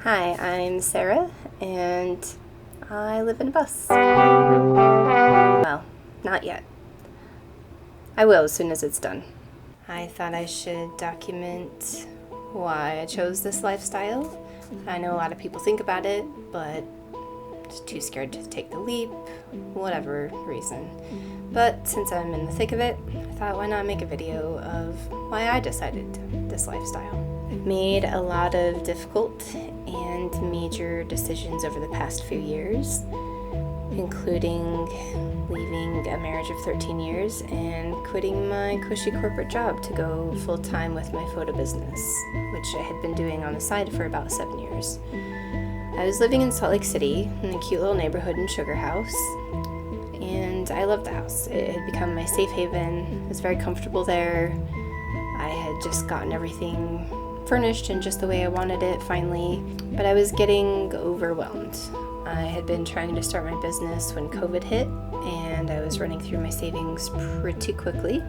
Hi, I'm Sarah, and I live in a bus. Well, not yet. I will as soon as it's done. I thought I should document why I chose this lifestyle. I know a lot of people think about it, but just too scared to take the leap, whatever reason. But since I'm in the thick of it, I thought why not make a video of why I decided this lifestyle. I've made a lot of difficult and major decisions over the past few years, including leaving a marriage of 13 years and quitting my cushy corporate job to go full-time with my photo business, which I had been doing on the side for about 7 years. I was living in Salt Lake City in a cute little neighborhood in Sugar House, and I loved the house. It had become my safe haven. I was very comfortable there. I had just gotten everything furnished in just the way I wanted it finally, but I was getting overwhelmed. I had been trying to start my business when COVID hit, and I was running through my savings pretty quickly.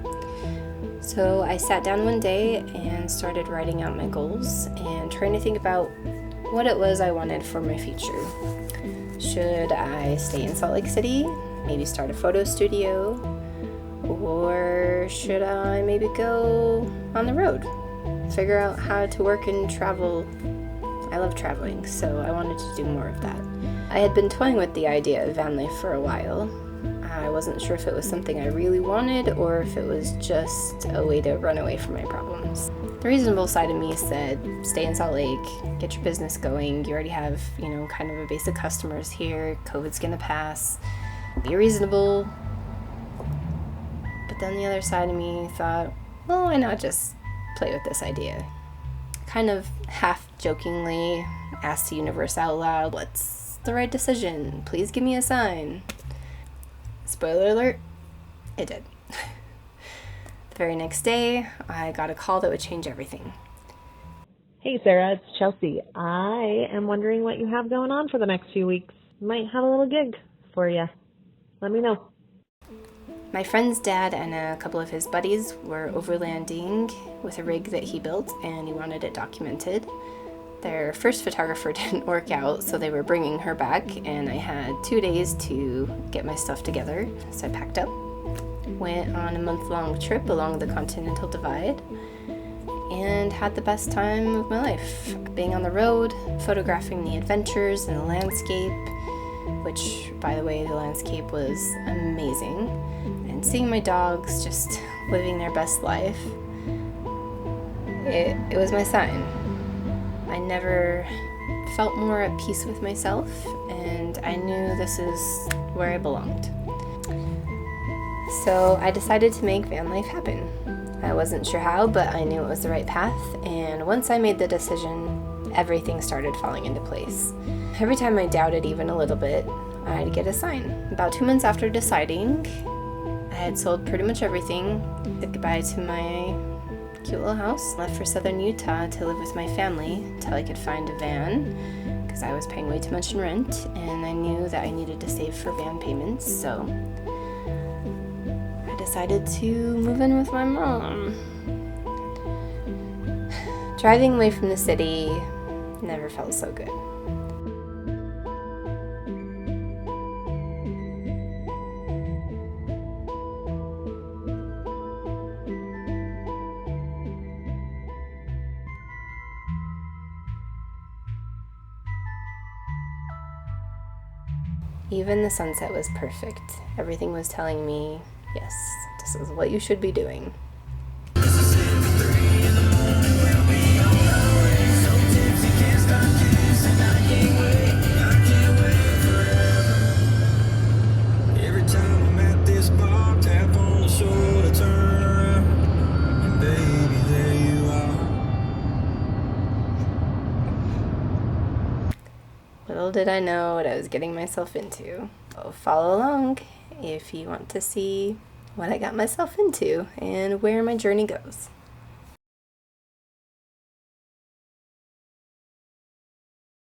So I sat down one day and started writing out my goals and trying to think about what it was I wanted for my future. Should I stay in Salt Lake City, maybe start a photo studio, or should I maybe go on the road, figure out how to work and travel? I love traveling, so I wanted to do more of that. I had been toying with the idea of van life for a while. I wasn't sure if it was something I really wanted or if it was just a way to run away from my problems. The reasonable side of me said, stay in Salt Lake, get your business going. You already have, kind of a base of customers here. COVID's gonna pass. Be reasonable. But then the other side of me thought, well, why not just play with this idea? Kind of half-jokingly asked the universe out loud, what's the right decision? Please give me a sign. Spoiler alert, it did. The very next day, I got a call that would change everything. Hey Sarah, it's Chelsea. I am wondering what you have going on for the next few weeks. Might have a little gig for you. Let me know. My friend's dad and a couple of his buddies were overlanding with a rig that he built, and he wanted it documented. Their first photographer didn't work out, so they were bringing her back, and I had 2 days to get my stuff together. So I packed up, went on a month-long trip along the Continental Divide, and had the best time of my life. Being on the road, photographing the adventures and the landscape, which, by the way, the landscape was amazing, and seeing my dogs just living their best life. It was my sign. I never felt more at peace with myself, and I knew this is where I belonged. So I decided to make van life happen. I wasn't sure how, but I knew it was the right path, and once I made the decision, everything started falling into place. Every time I doubted even a little bit, I'd get a sign. About 2 months after deciding, I had sold pretty much everything, said goodbye to my cute little house, left for southern Utah to live with my family until I could find a van, because I was paying way too much in rent, and I knew that I needed to save for van payments, so I decided to move in with my mom. Driving away from the city never felt so good. Even the sunset was perfect. Everything was telling me, yes, this is what you should be doing. Little did I know what I was getting myself into. So follow along if you want to see what I got myself into and where my journey goes.